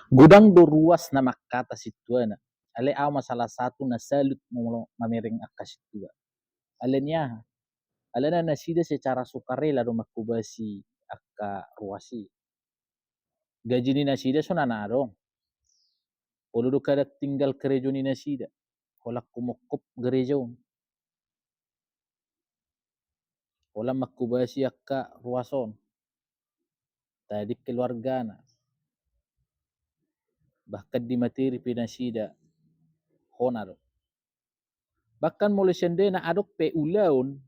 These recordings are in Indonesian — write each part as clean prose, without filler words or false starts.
Gudang do ruas na makata situana. Ale au masalah satu na salut mo mamiring akka situa. Alenya, alena nasida secara sukarela do makubasi akka ruasi. Gaji ni nasida so nanarong. Olo do kada tinggal gerejo ni nasida. Holak kumukop gerejo. Ola makubasi akka ruason. Tadi keluargana. Bahkan di materi pinasida honaro. Bahkan mulai sendena adok pe ulaun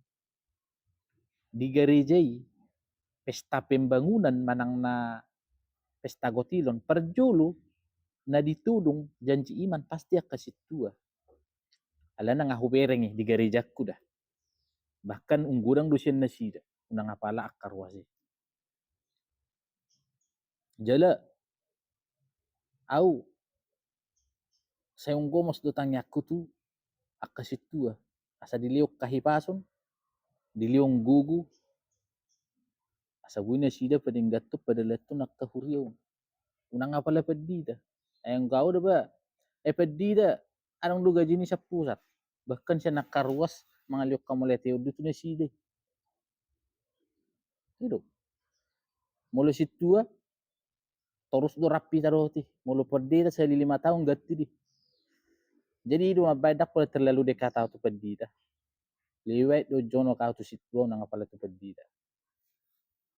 di gerejai pesta pembangunan manang na pesta gotilon perjulu na ditudung janji iman pasti akka situa. Alana nga hubereng di gerejaku dah. Bahkan unggurang dosen nasida unang apala akka ruasi. Jala au saya unggomos do tangyaku tu akka situa. Asa diliok kahipason, diliong gugu, asa buina sida padinggatto padaleto nakka huriau. Unang apala pedida. Ayang kau dah ba? Pedida anong do gaji ni sa pusat. Bahkan siya nakaruas mga liok kamuleteo dito na sida. Hidup. Mula situa terus do rapi taroti. Mula pedida sa 5 tahun gatti di. Jadi itu mabadak pala terlalu dekat tu pedida. Liwait do jono kau tu situa nang apala tu pedida.